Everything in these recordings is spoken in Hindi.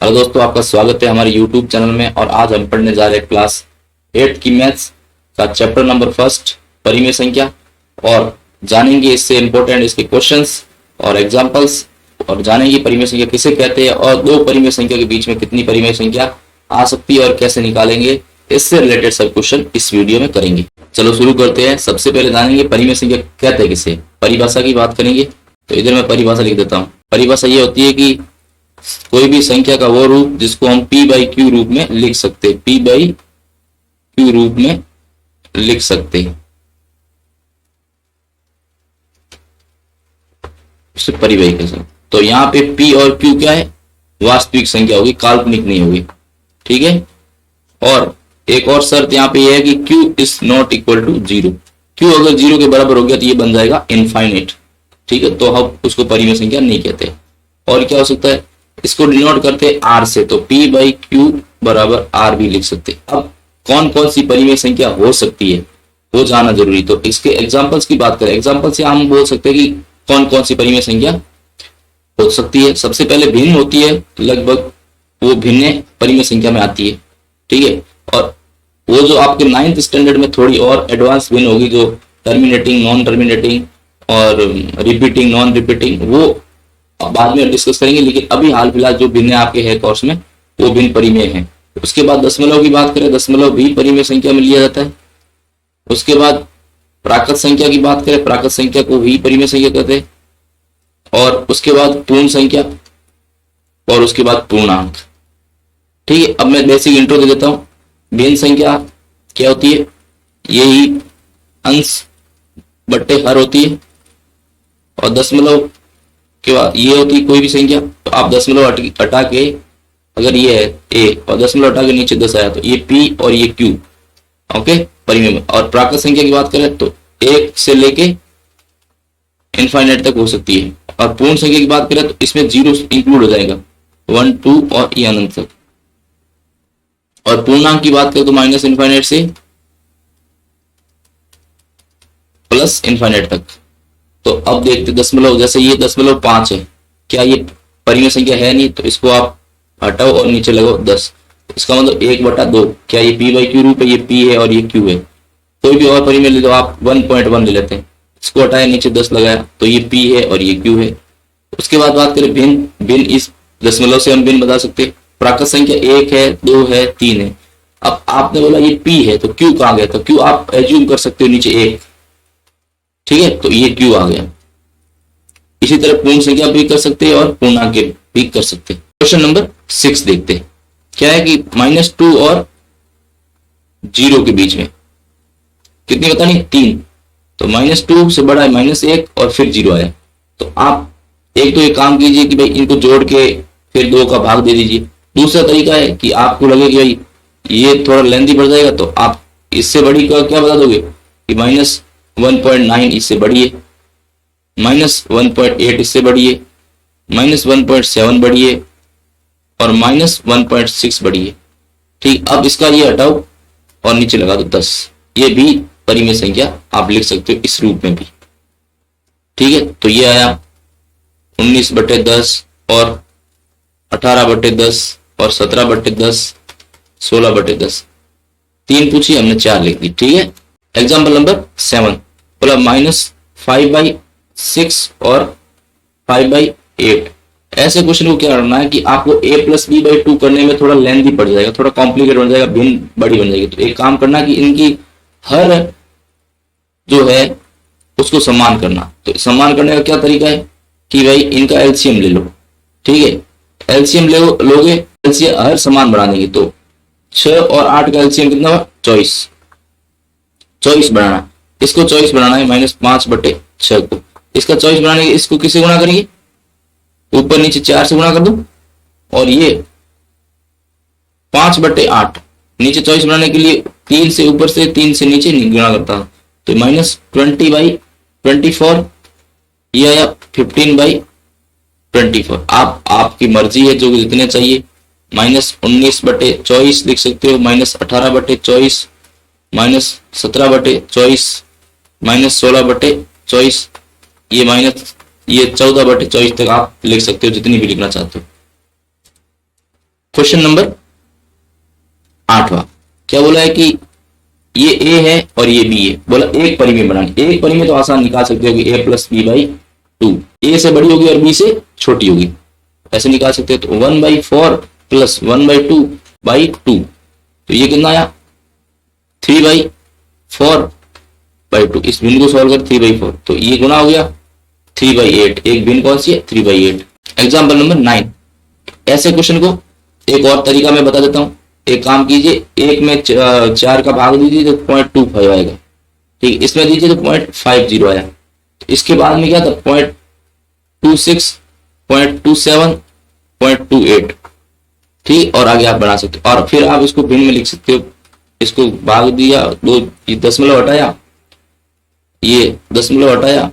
हेलो दोस्तों, आपका स्वागत है हमारे YouTube चैनल में। और आज हम पढ़ने जा रहे हैं क्लास 8 की मैथ्स का चैप्टर नंबर फर्स्ट, परिमेय संख्या। और जानेंगे इससे इम्पोर्टेंट इसके क्वेश्चंस और एग्जांपल्स, और जानेंगे परिमेय संख्या किसे कहते हैं और दो परिमेय संख्या के बीच में कितनी परिमेय संख्या आ सकती है और कैसे निकालेंगे, इससे रिलेटेड सब क्वेश्चन इस वीडियो में करेंगे। चलो शुरू करते हैं। सबसे पहले जानेंगे परिमेय संख्या कहते हैं किसे। परिभाषा की बात करेंगे तो इधर मैं परिभाषा लिख देता हूँ। परिभाषा ये होती है कि कोई भी संख्या का वो रूप जिसको हम p बाई क्यू रूप में लिख सकते हैं, p बाई क्यू रूप में लिख सकते हैं, इसे परिवाही कह सकते। तो यहाँ पे p और q क्या है, वास्तविक संख्या होगी, काल्पनिक नहीं होगी। ठीक है। और एक और शर्त यहाँ पे यह है कि q is not equal to zero. q अगर जीरो के बराबर हो गया तो ये बन जाएगा इनफाइनाइट। ठीक है, तो हम उसको परिमेय संख्या नहीं कहते। और क्या हो सकता है, इसको डिनोट करते हैं r से, तो p बाई क्यू बराबर r भी लिख सकते हैं। अब कौन कौन सी परिमेय संख्या हो सकती है वो जानना जरूरी। तो इसके एग्जांपल्स की बात करें, एग्जांपल से हम बोल सकते हैं कि कौन कौन सी परिमेय संख्या हो सकती है। सबसे पहले भिन्न होती है, लगभग वो भिन्न परिमेय संख्या में आती है। ठीक है। और वो जो आपके 9th स्टैंडर्ड में थोड़ी और एडवांस भिन्न होगी, जो टर्मिनेटिंग, नॉन टर्मिनेटिंग और रिपीटिंग, नॉन रिपीटिंग, वो बाद में डिस्कस करेंगे। लेकिन अभी हाल फिलहाल जो भिन्न आपके है कोर्स में वो भिन्न परिमेय है। उसके बाद दशमलव की बात करें, दशमलव भी परिमेय संख्या में लिया जाता है। उसके बाद प्राकृत संख्या की बात करें, प्राकृत संख्या को भी परिमेय संख्या कहते हैं। और उसके बाद पूर्ण संख्या और उसके बाद पूर्णांक। ठीक है। अब मैं बेसिक इंट्रो दे देता हूँ। भिन्न संख्या क्या होती है, यही अंश बट्टे हर होती है। और दशमलव के बाद ये होती है कोई भी संख्या, तो आप दशमलव हटा के, अगर ये है a और दशमलव हटा के नीचे 10 आया तो ये p और ये q, ओके, परिमेय में। और प्राकृत संख्या की बात करें तो 1 से लेके इनफाइनाइट तक हो सकती है। और पूर्ण संख्या की बात करें तो इसमें जीरो इंक्लूड हो जाएगा, 1 2 और ये अनंत तक। और पूर्णांक की बात करें तो माइनस इनफाइनाइट से प्लस इनफाइनाइट तक। तो अब देखते दशमलव, जैसे ये दशमलव 5 है, क्या ये परिमेय संख्या है? नहीं, तो इसको आप हटाओ और नीचे लगाओ 10। इसका मतलब 1/2, क्या ये p बाई क्यू रूप है? ये p है और ये q है। कोई भी और परिमेय ले लो, आप 1.1 ले लेते हैं, इसको हटाया, नीचे 10 लगाया, तो ये p है और ये q है। उसके बाद बात करें भिन्न, भिन्न इस दशमलव से हम भिन्न बता सकते हैं। प्राकृत संख्या 1 है, 2 है, 3 है। अब आपने बोला ये p है, तो q कहाँ गया? तो q आप एज्यूम कर सकते हो नीचे 1। ठीक है, तो ये q आ गया। इसी तरह पूर्ण संख्या भी कर सकते हैं और पूर्णांक भी कर सकते हैं। क्वेश्चन नंबर 6 देखते हैं। क्या है कि -2 और 0 के बीच में कितनी बतानी? 3। तो -2 से बड़ा है -1 और फिर 0 आया। तो आप एक तो एक काम कीजिए कि भाई इनको जोड़ के फिर 2 का भाग दे दीजिए। दूसरा तरीका है कि आपको लगे कि भाई ये थोड़ा लेंथी बढ़ जाएगा, तो आप इससे बड़ी का क्या बता दोगे कि -1.9 इससे बड़ी है, -1.8 इससे बड़ी है, -1.7 बड़ी है और -1.6 बड़ी है। ठीक, अब इसका ये हटाओ और नीचे लगा दो 10। ये भी परिमेय संख्या आप लिख सकते हो इस रूप में भी। ठीक है, तो ये आया 19/10 और 18/10 और 17/10, 16/10। 3 पूछी, हमने 4 लिख दी। ठीक है। एग्जाम्पल नंबर 7, बोला -5/6 और 5/8। ऐसे क्वेश्चन को क्या करना है कि आपको a + b/2 करने में थोड़ा लेंथी पड़ जाएगा, थोड़ा कॉम्प्लिकेट बन जाएगा, भिन्न बड़ी बन जाएगी। तो एक काम करना कि इनकी हर जो है उसको समान करना। तो समान करने का क्या तरीका है कि भाई इनका एलसीएम ले लो। ठीक है, एलसीएम लोगे, एलसीएम हर समान बना देंगे। तो 6 और 8 का एलसीएम कितना हुआ? 24 बनाना। इसको 24 बनाना है, -5/6 को। इसका 24 बनाने के इसको किससे गुणा करेंगे? ऊपर नीचे 4 से गुणा कर दो। और ये 5/8, नीचे 24 बनाने के लिए 3 से ऊपर से 3 से नीचे गुणा करता हूं, तो -20/24। ये आया 15/24। आपकी मर्जी है, जो जितने चाहिए। -19/24 लिख सकते हो, -18/24, -17/24, -16/24, ये 14/24 तक आप लिख सकते हो, जितनी भी लिखना चाहते हो। क्वेश्चन नंबर 8वां क्या बोला है कि ये ए है और ये बी है, बोला एक परिमेय बनानी। एक परिमेय तो आसान निकाल सकते हो कि ए प्लस बी बाई टू, ए से बड़ी होगी और बी से छोटी होगी, ऐसे निकाल सकते हो। तो 1/4 प्लस 1/2/2, तो ये कितना आया 3/4/2। इस भिन्न को सॉल्व कर 3/4, तो ये गुना हो गया 3/8, एक भिन्न कौन सी है 3/8। एग्जाम्पल नंबर 9, ऐसे क्वेश्चन को एक और तरीका मैं बता देता हूं। एक काम कीजिए, एक में 4 का भाग दीजिए तो 0.25 आएगा, ठीक। इसमें दीजिए तो 0.50 आया। इसके बाद में क्या था 0.26, 0.27, 0.28, ठीक। और आगे आप बना सकते हो, और फिर आप इसको भिन्न में लिख सकते हो। इसको भाग दिया, दो दशमलव हटाया, ये दशमलव हटाया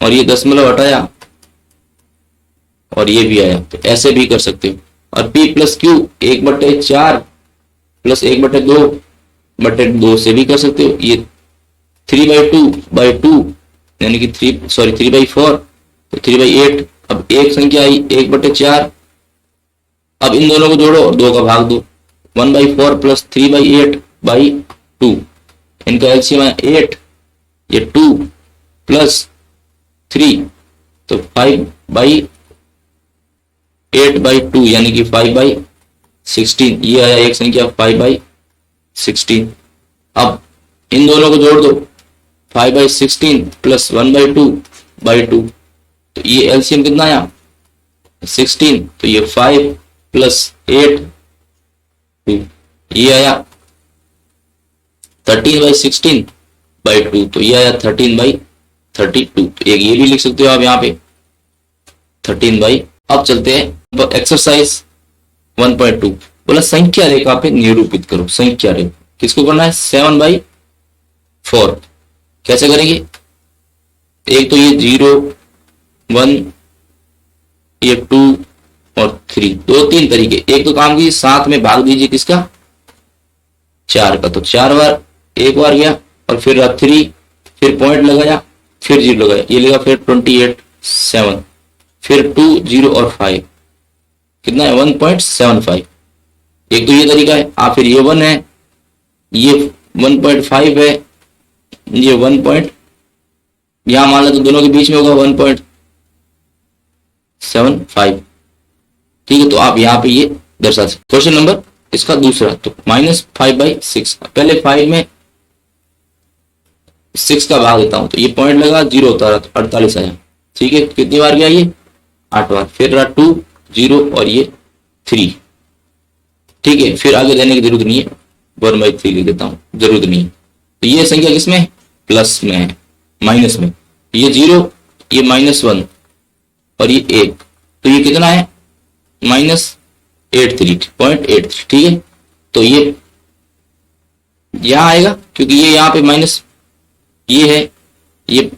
और ये दशमलव हटाया और ये भी आया, तो ऐसे भी कर सकते हो। और p प्लस क्यू 1/4 प्लस 1/2/2 से भी कर सकते हो। ये 3/2/2 यानी कि 3/4, तो 3/8। अब एक संख्या आई 1/4, अब इन दोनों को जोड़ो और 2 का भाग दो, 1/4 प्लस 3/8/2, इनका एलसीएम है 8, ये 2 प्लस 3, तो 5/8/2 यानी कि 5/16, ये आया एक संख्या 5/16। अब इन दोनों को जोड़ दो, 5/16 प्लस 1/2/2, तो ये एलसीएम कितना आया 16, तो ये 5 प्लस 8, ये आया 13/16/2, तो ये आया 13/32। एक ये भी लिख सकते हो आप यहाँ पे 13। अब चलते हैं एक्सरसाइज 1.2, बोला संख्या रेखा पे निरूपित करो। संख्या रेखा किसको करना है 7/4, कैसे करेंगे? एक तो ये 0, 1, ये 2 और 3, 2-3 तरीके। एक तो काम कीजिए 7 में भाग दीजिए किसका 4 का, तो 4 बार, एक बार गया और फिर 3, फिर पॉइंट लगाया, फिर 0 लगाया, ये लगा फिर 28, 7, फिर 2, 0 और 5, कितना है 1.75। एक तो ये तरीका है। आप फिर ये 1 है, ये 1.5 है, ये 1. यहां मान लो तो दोनों के बीच में होगा 1.75, ठीक है। तो आप यहाँ पे ये दर्शा सकते। क्वेश्चन नंबर इसका दूसरा, तो -5/6, पहले 5 में 6 का भाग देता हूं, तो ये पॉइंट लगा 0 उतारा तो 48 आया, ठीक है। कितनी बार गया ये 8 बार, फिर रहा 2, 0 और ये 3, ठीक है। फिर आगे देने की जरूरत नहीं है, 1/3 लिख देता हूं, जरूरत नहीं है। तो ये संख्या किसमें प्लस में है, माइनस में, ये 0, ये -1 और ये 1, तो ये कितना है -83.83, ठीक है। तो ये यहां आएगा क्योंकि ये यहाँ पे माइनस ये है, ये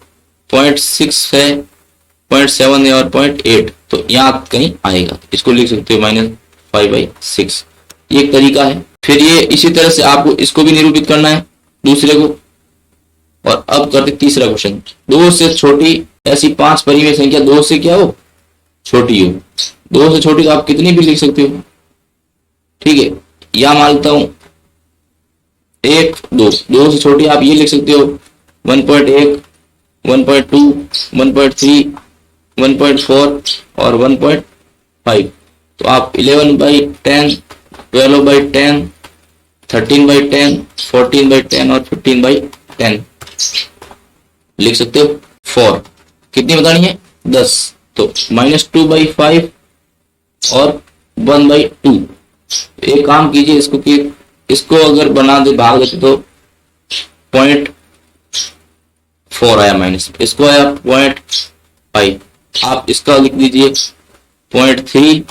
0.6 है, 0.7 है और 0.8, तो यहाँ कहीं आएगा। इसको लिख सकते हो -5/6, ये एक तरीका है। फिर ये इसी तरह से आपको इसको भी निरूपित करना है दूसरे को। और अब करते तीसरा क्वेश्चन, 2 से छोटी ऐसी 5 परिमेय संख्या 2 से क्या हो छोटी हो। 2 से छोटी तो आप कितनी भी लिख सकते हो, ठीक है। या मानता हूं 1, 2, 2 से छोटी आप ये लिख सकते हो 1.1, 1.2, 1.3, 1.4 और 1.5। तो आप 11/10, 12/10, 13/10, 14/10 और 15/10 लिख सकते हो। 4 कितनी बतानी है 10, तो -2/5 और 1/2। एक काम कीजिए, इसको कि इसको अगर बना दे भाग देते तो 0.4 आया माइनस, इसको आया 0.5। आप इसका लिख दीजिए 0.3,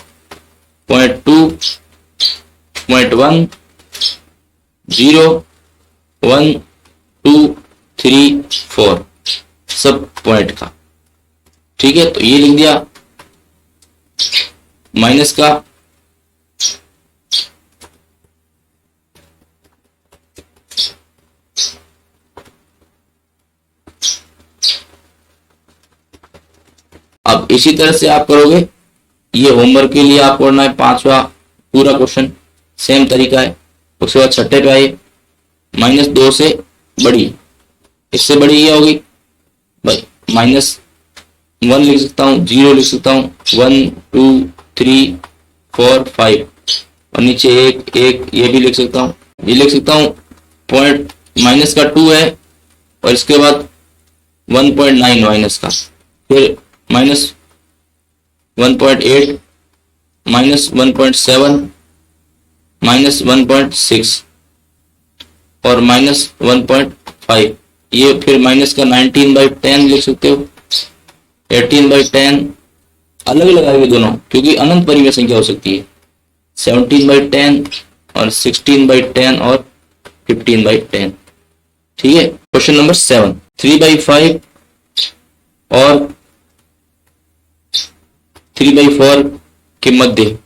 0.2, 0.1, 0, 1, 2, 3, 4 सब पॉइंट का, ठीक है। तो ये लिख दिया माइनस का, अब इसी तरह से आप करोगे ये होमवर्क के लिए आप पढ़ना है 5वां पूरा क्वेश्चन, सेम तरीका है। उसके बाद छठे पे आइए, -2 से बड़ी, इससे बड़ी ये होगी भाई -1 लिख सकता हूँ, 0 लिख सकता हूँ, 1 2 3 4 5 और नीचे 1 1 ये भी लिख सकता हूँ। ये लिख सकता हूँ पॉइंट माइनस का 2 है और इसके बाद 1.9 माइनस का, फिर -1.8 -1.7 -1.6 और -1.5, ये फिर माइनस का 19/10 लिख सकते हो, 18/10, अलग अलग आएंगे दोनों क्योंकि अनंत परिमेय संख्या हो सकती है, 17/10 और 16/10 और 15/10। ठीक है। क्वेश्चन नंबर 7, 3/5 और 3/4 के मध्य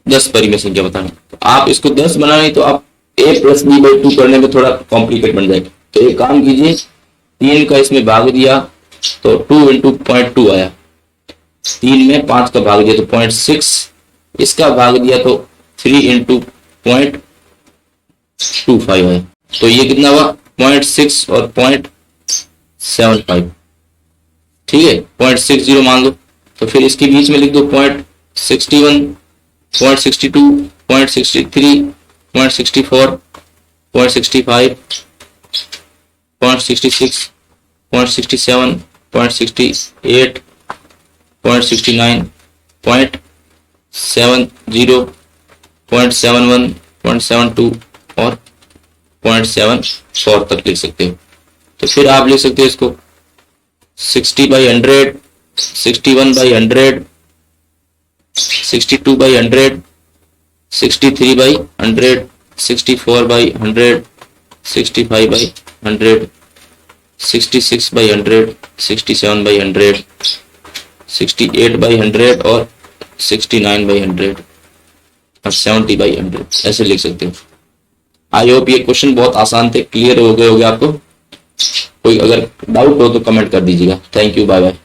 10 परिमेय संख्या बताना। तो आप इसको 10 बनाने तो आप a + b/2 करने में थोड़ा कॉम्प्लिकेट बन जाएगा। तो एक काम कीजिए, 3 का इसमें भाग दिया तो 2 × 0.2 आया, 3 में 5 का भाग दिया तो 0.6, इसका भाग दिया तो 3 × 0.25 आया। तो ये कितना हुआ 0.6 और 0.75। ठीक है, 0.60 मान लो, तो फिर इसके बीच में लिख दो 0.61, 0.62, 0.63, 0.64, 0.65, 0.66, 0.67, 0.68, 0.69, 0.70, 0.71, 0.72 और 0.74 तक लिख सकते हो। तो फिर आप लिख सकते हो इसको 60/100, 61/100, 62/100, 63/100, 64/100, 65/100, 66/100, 67/100, 68/100 और 69/100 और 70/100 ऐसे लिख सकते हो। आई होप ये क्वेश्चन बहुत आसान थे, क्लियर हो गए होंगे आपको। कोई अगर डाउट हो तो कमेंट कर दीजिएगा। Thank you, bye bye.